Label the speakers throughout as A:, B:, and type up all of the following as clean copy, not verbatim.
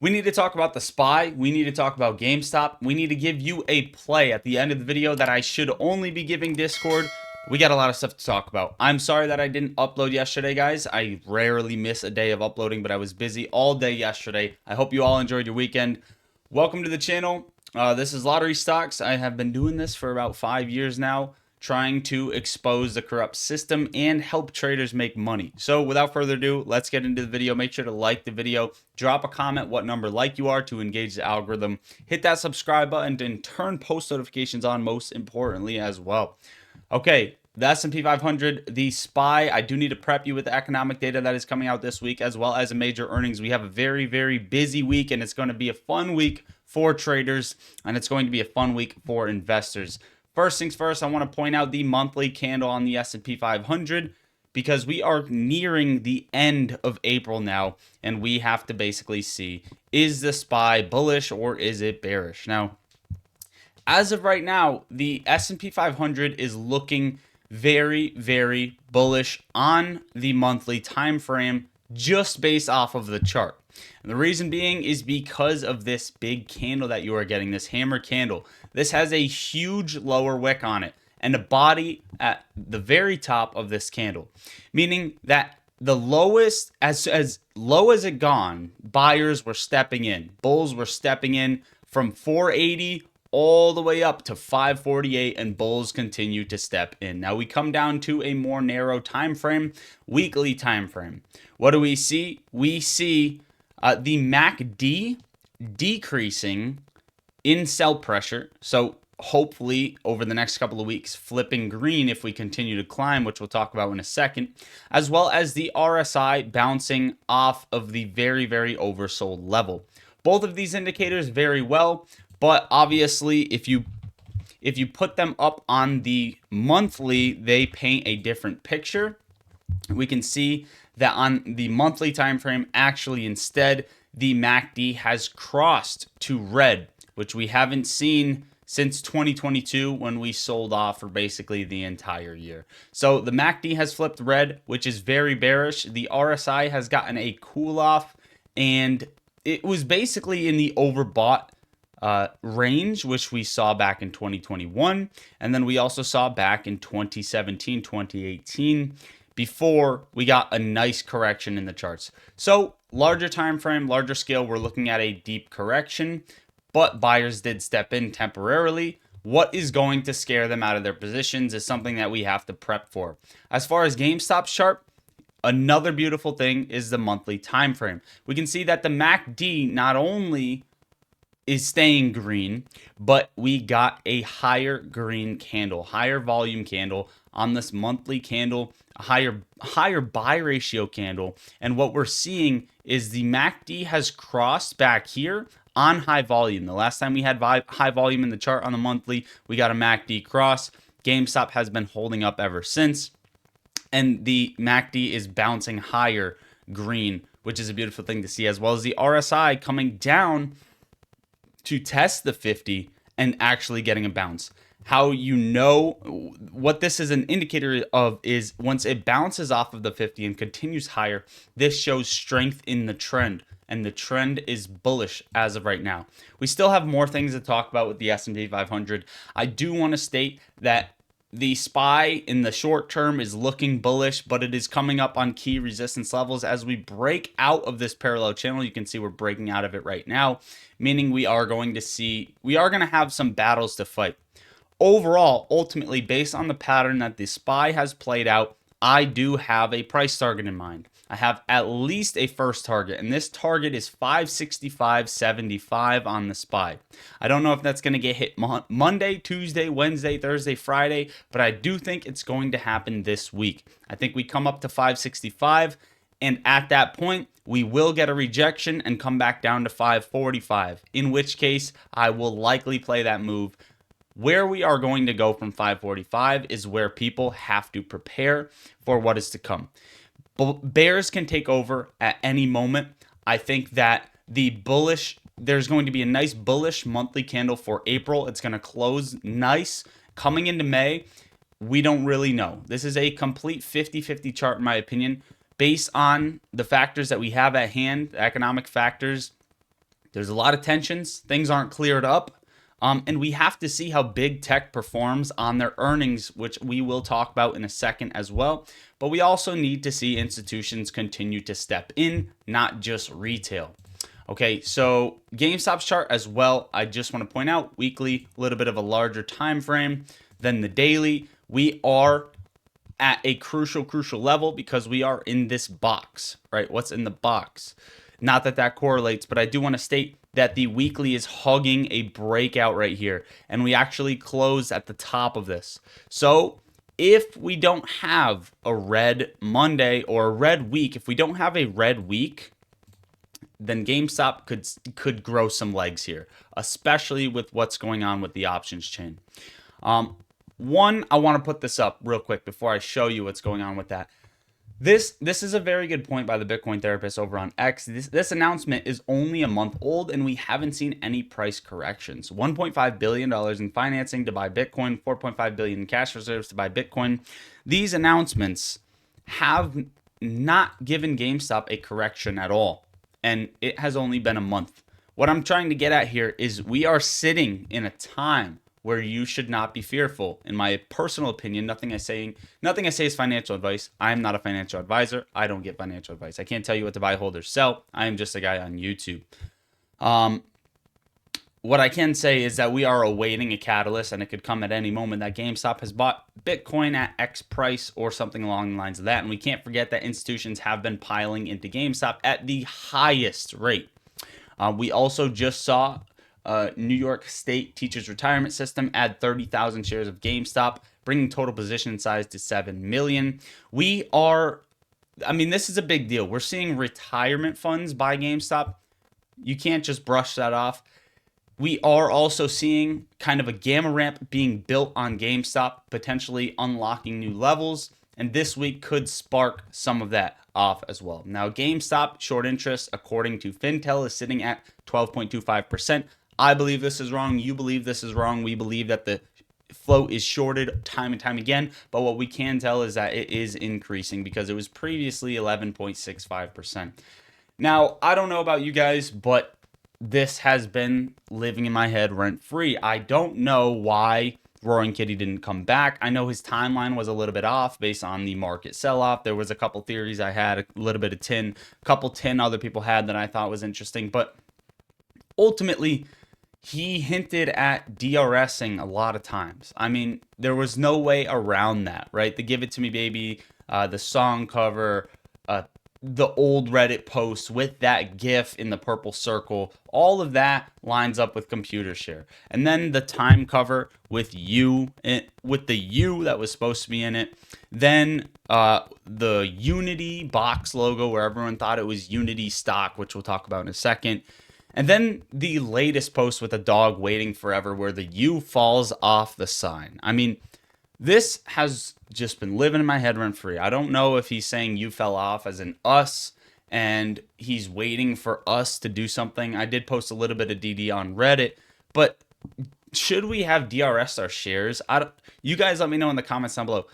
A: We need to talk about the SPY. We need to talk about GameStop. We need to give you a play at the end of the video that I should only be giving Discord. We got a lot of stuff to talk about. I'm sorry that I didn't upload yesterday, guys. I rarely miss a day of uploading, but I was busy all day yesterday. I hope you all enjoyed your weekend. Welcome to the channel. This is Lottery Stocks. I have been doing this for about 5 years now, trying to expose the corrupt system and help traders make money. So without further ado, let's get into the video. Make sure to like the video, drop a comment what number like you are to engage the algorithm, hit that subscribe button, and turn post notifications on most importantly as well. Okay, the S&P 500, the SPY, I do need to prep you with the economic data that is coming out this week, as well as a major earnings. We have a very, very busy week, and it's going to be a fun week for traders, and it's going to be a fun week for investors. First things first, I want to point out the monthly candle on the S&P 500 because we are nearing the end of April now, and we have to basically see, is the SPY bullish or is it bearish? Now, as of right now, the S&P 500 is looking very, very bullish on the monthly time frame just based off of the chart. And the reason being is because of this big candle that you are getting, this hammer candle. This has a huge lower wick on it and a body at the very top of this candle, meaning that the lowest, as low as it gone, buyers were stepping in, bulls were stepping in from 480 all the way up to 548, and bulls continue to step in. Now we come down to a more narrow time frame, weekly time frame. What do we see? We see the MACD decreasing in sell pressure. So hopefully over the next couple of weeks flipping green if we continue to climb, which we'll talk about in a second, as well as the RSI bouncing off of the very, very oversold level. Both of these indicators very well, but obviously if you put them up on the monthly, they paint a different picture. We can see that on the monthly time frame, actually instead the MACD has crossed to red, which we haven't seen since 2022 when we sold off for basically the entire year. So the MACD has flipped red, which is very bearish. The RSI has gotten a cool off, and it was basically in the overbought range, which we saw back in 2021, and then we also saw back in 2017, 2018, before we got a nice correction in the charts. So larger time frame, larger scale, we're looking at a deep correction, but buyers did step in temporarily. What is going to scare them out of their positions is something that we have to prep for. As far as GameStop's chart, another beautiful thing is the monthly time frame. We can see that the MACD not only is staying green, but we got a higher green candle, higher volume candle on this monthly candle, a higher buy ratio candle. And what we're seeing is the MACD has crossed back here on high volume. The last time we had high volume in the chart on the monthly, we got a MACD cross. GameStop has been holding up ever since, and the MACD is bouncing higher green, which is a beautiful thing to see, as well as the RSI coming down to test the 50 and actually getting a bounce. How you know what this is an indicator of is once it bounces off of the 50 and continues higher, this shows strength in the trend, and the trend is bullish as of right now. We still have more things to talk about with the S&P 500. I do want to state that the SPY in the short term is looking bullish, but it is coming up on key resistance levels. As we break out of this parallel channel, you can see we're breaking out of it right now, meaning we are going to have some battles to fight. Overall, ultimately, based on the pattern that the SPY has played out, I do have a price target in mind. I have at least a first target, and this target is 565.75 on the SPY. I don't know if that's going to get hit Monday, Tuesday, Wednesday, Thursday, Friday, but I do think it's going to happen this week. I think we come up to 565, and at that point, we will get a rejection and come back down to 545, in which case I will likely play that move. Where we are going to go from 545 is where people have to prepare for what is to come. Bears can take over at any moment. I think that there's going to be a nice bullish monthly candle for April. It's going to close nice. Coming into May, we don't really know. This is a complete 50-50 chart in my opinion, based on the factors that we have at hand, the economic factors, There's a lot of tensions. Things aren't cleared up. And we have to see how big tech performs on their earnings, which we will talk about in a second as well. But we also need to see institutions continue to step in, not just retail. Okay, so GameStop's chart as well, I just want to point out, weekly, a little bit of a larger time frame than the daily. We are at a crucial level because we are in this box, right? What's in the box? Not that that correlates, but I do want to state that the weekly is hugging a breakout right here, and we actually closed at the top of this. So if we don't have a red Monday or a red week, if we don't have a red week, then GameStop could grow some legs here, especially with what's going on with the options chain. One, I want to put this up real quick before I show you what's going on with that. This is a very good point by the Bitcoin therapist over on X. This announcement is only a month old, and we haven't seen any price corrections. $1.5 billion in financing to buy Bitcoin, $4.5 billion in cash reserves to buy Bitcoin. These announcements have not given GameStop a correction at all, and it has only been a month. What I'm trying to get at here is we are sitting in a time where you should not be fearful. In my personal opinion, nothing I say is financial advice. I'm not a financial advisor. I don't get financial advice. I can't tell you what to buy, hold, or sell. I am just a guy on YouTube. What I can say is that we are awaiting a catalyst, and it could come at any moment, that GameStop has bought Bitcoin at X price or something along the lines of that. And we can't forget that institutions have been piling into GameStop at the highest rate. We also just saw New York State Teachers Retirement System add 30,000 shares of GameStop, bringing total position size to 7 million. This is a big deal. We're seeing retirement funds buy GameStop. You can't just brush that off. We are also seeing kind of a gamma ramp being built on GameStop, potentially unlocking new levels. And this week could spark some of that off as well. Now, GameStop short interest, according to Fintel, is sitting at 12.25%. I believe this is wrong. You believe this is wrong. We believe that the float is shorted time and time again. But what we can tell is that it is increasing because it was previously 11.65%. Now, I don't know about you guys, but this has been living in my head rent free. I don't know why Roaring Kitty didn't come back. I know his timeline was a little bit off based on the market sell-off. There was a couple theories I had, a little bit of tin, a couple tin other people had that I thought was interesting. But ultimately, he hinted at DRSing a lot of times. I mean, there was no way around that, right? The Give It To Me Baby, the song cover, the old Reddit post with that GIF in the purple circle, all of that lines up with computer share. And then the time cover with with the U that was supposed to be in it. Then the Unity box logo where everyone thought it was Unity stock, which we'll talk about in a second. And then the latest post with a dog waiting forever where the U falls off the sign. I mean, this has just been living in my head rent free. I don't know if he's saying you fell off as in us and he's waiting for us to do something. I did post a little bit of DD on Reddit, but should we have DRS our shares? You guys let me know in the comments down below,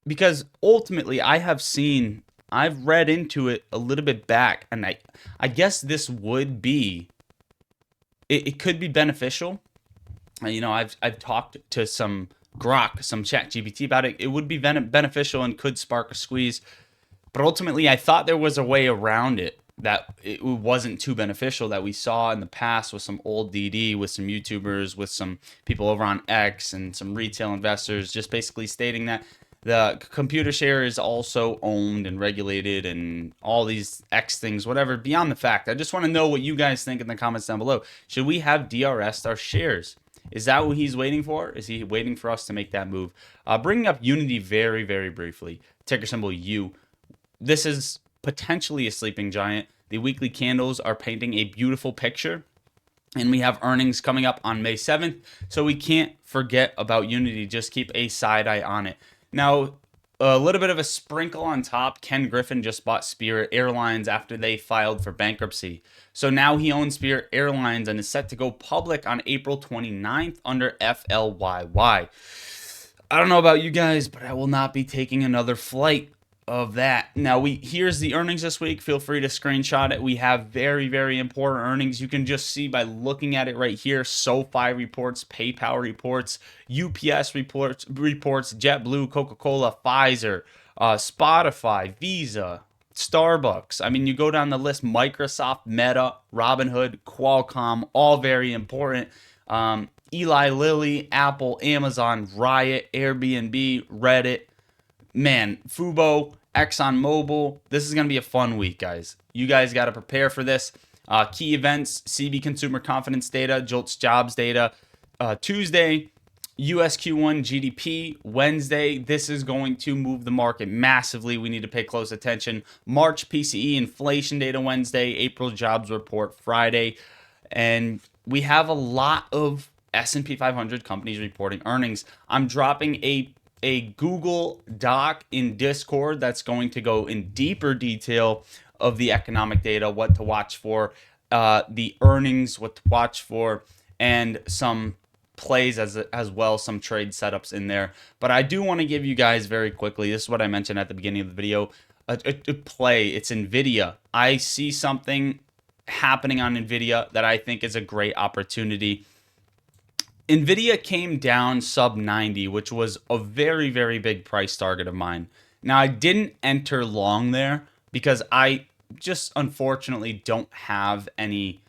A: because ultimately I've read into it a little bit back, and I guess this would be, it could be beneficial. I've talked to some Grok, some ChatGPT about it. It would be beneficial and could spark a squeeze. But ultimately, I thought there was a way around it that it wasn't too beneficial, that we saw in the past with some old DD, with some YouTubers, with some people over on X and some retail investors, just basically stating that the computer share is also owned and regulated and all these X things, whatever, beyond the fact. I just want to know what you guys think in the comments down below. Should we have DRS'd our shares? Is that what he's waiting for? Is he waiting for us to make that move? Bringing up Unity very, very briefly. Ticker symbol U. This is potentially a sleeping giant. The weekly candles are painting a beautiful picture. And we have earnings coming up on May 7th. So we can't forget about Unity. Just keep a side eye on it. Now, a little bit of a sprinkle on top. Ken Griffin just bought Spirit Airlines after they filed for bankruptcy. So now he owns Spirit Airlines and is set to go public on April 29th under FLYY. I don't know about you guys, but I will not be taking another flight of that. Now here's the earnings this week. Feel free to screenshot it. We have very, very important earnings. You can just see by looking at it right here. SoFi reports, PayPal reports, UPS reports, JetBlue, Coca-Cola, Pfizer, Spotify, Visa, Starbucks. I mean, you go down the list: Microsoft, Meta, Robinhood, Qualcomm, all very important. Eli Lilly, Apple, Amazon, Riot, Airbnb, Reddit. Man, Fubo, ExxonMobil. This is going to be a fun week, guys. You guys got to prepare for this. Key events: CB consumer confidence data, JOLTS jobs data. Tuesday, US Q1 GDP. Wednesday, this is going to move the market massively. We need to pay close attention. March PCE inflation data Wednesday. April jobs report Friday. And we have a lot of S&P 500 companies reporting earnings. I'm dropping a Google Doc in Discord that's going to go in deeper detail of the economic data, what to watch for, the earnings, what to watch for, and some plays as well, some trade setups in there. But I do want to give you guys very quickly, this is what I mentioned at the beginning of the video, a play. It's Nvidia. I see something happening on Nvidia that I think is a great opportunity. Nvidia came down sub 90, which was a very, very big price target of mine. Now, I didn't enter long there because I just unfortunately don't have any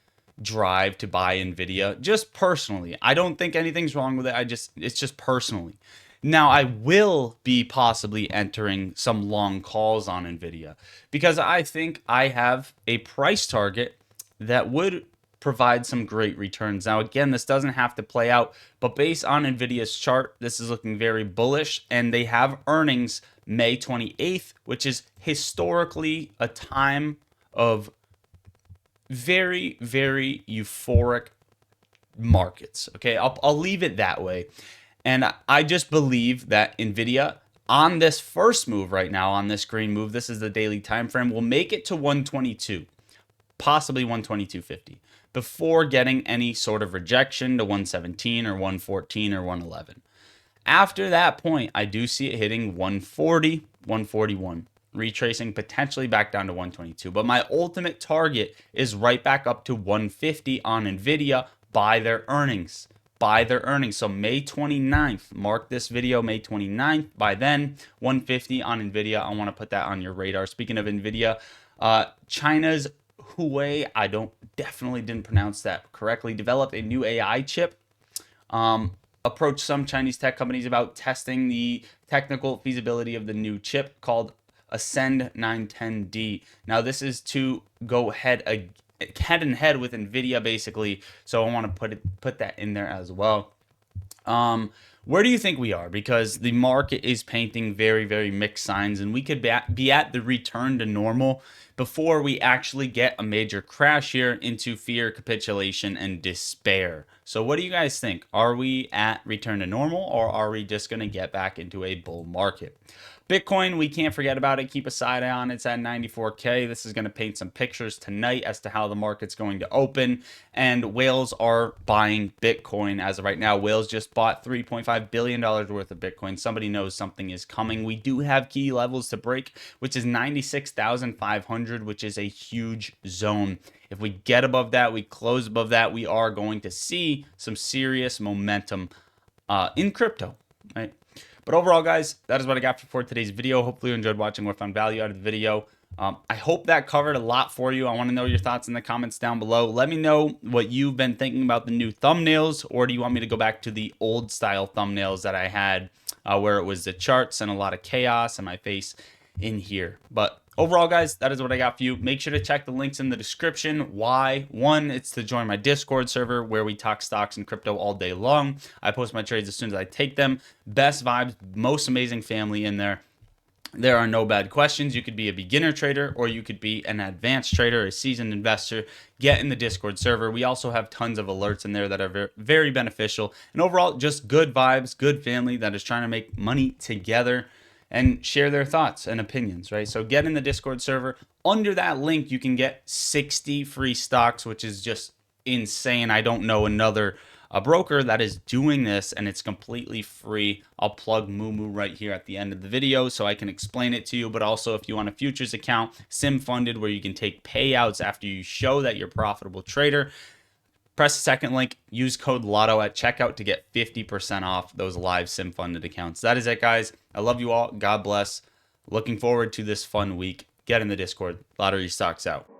A: drive to buy Nvidia, just personally. I don't think anything's wrong with it. It's just personally. Now, I will be possibly entering some long calls on Nvidia because I think I have a price target that would provide some great returns. Now, again, this doesn't have to play out, but based on Nvidia's chart, this is looking very bullish, and they have earnings May 28th, which is historically a time of very, very euphoric markets. Okay, I'll leave it that way. And I just believe that Nvidia on this first move right now, on this green move, this is the daily time frame, will make it to 122, possibly 122.50, before getting any sort of rejection to 117 or 114 or 111. After that point, I do see it hitting 140, 141, retracing potentially back down to 122. But my ultimate target is right back up to 150 on Nvidia by their earnings. By their earnings. So May 29th, mark this video, May 29th. By then, 150 on Nvidia. I want to put that on your radar. Speaking of Nvidia, China's Huawei, I definitely didn't pronounce that correctly, developed a new AI chip. Approached some Chinese tech companies about testing the technical feasibility of the new chip called Ascend 910D. Now, this is to go head and head with Nvidia, basically. So I want to put that in there as well. Where do you think we are? Because the market is painting very, very mixed signs, and we could be at the return to normal before we actually get a major crash here into fear, capitulation, and despair. So what do you guys think? Are we at return to normal, or are we just going to get back into a bull market? Bitcoin, we can't forget about it. Keep a side eye on it. It's at 94K. This is going to paint some pictures tonight as to how the market's going to open. And whales are buying Bitcoin as of right now. Whales just bought $3.5 billion worth of Bitcoin. Somebody knows something is coming. We do have key levels to break, which is 96,500, which is a huge zone. If we get above that, we close above that, we are going to see some serious momentum in crypto, right? But overall, guys, that is what I got for today's video. Hopefully you enjoyed watching or found value out of the video. I hope that covered a lot for you. I want to know your thoughts in the comments down below. Let me know what you've been thinking about the new thumbnails, or do you want me to go back to the old style thumbnails that I had where it was the charts and a lot of chaos and my face in here. But overall, guys, that is what I got for you. Make sure to check the links in the description. Why? One, it's to join my Discord server where we talk stocks and crypto all day long. I post my trades as soon as I take them. Best vibes, most amazing family in there. There are no bad questions. You could be a beginner trader or you could be an advanced trader, a seasoned investor. Get in the Discord server. We also have tons of alerts in there that are very beneficial. And overall, just good vibes, good family that is trying to make money together and share their thoughts and opinions, right? So get in the Discord server. Under that link, you can get 60 free stocks, which is just insane. I don't know another broker that is doing this, and it's completely free. I'll plug Moomoo right here at the end of the video so I can explain it to you. But also, if you want a futures account, sim funded, where you can take payouts after you show that you're a profitable trader, press the second link, use code LOTTO at checkout to get 50% off those live sim funded accounts. That is it, guys. I love you all. God bless. Looking forward to this fun week. Get in the Discord. Lottery Stocks out.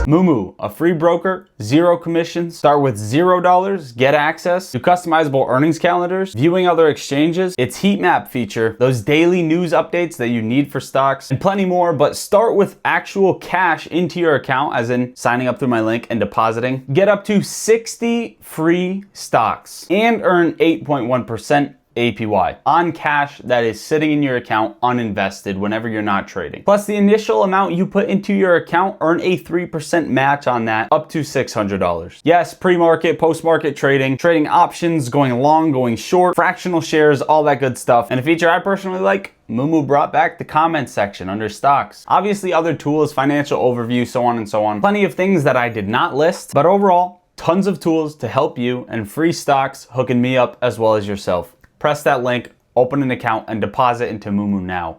A: Moomoo, a free broker, zero commissions, start with $0, get access to customizable earnings calendars, viewing other exchanges, its heat map feature, those daily news updates that you need for stocks, and plenty more. But start with actual cash into your account, as in signing up through my link and depositing. Get up to 60 free stocks and earn 8.1% APY on cash that is sitting in your account uninvested whenever you're not trading. Plus, the initial amount you put into your account, earn a 3% match on that, up to $600. Yes, pre-market, post-market trading, trading options, going long, going short, fractional shares, all that good stuff. And a feature I personally like, Moomoo brought back the comment section under stocks. Obviously, other tools, financial overview, so on and so on. Plenty of things that I did not list, but overall, tons of tools to help you, and free stocks hooking me up as well as yourself. Press that link, open an account, and deposit into Moomoo now.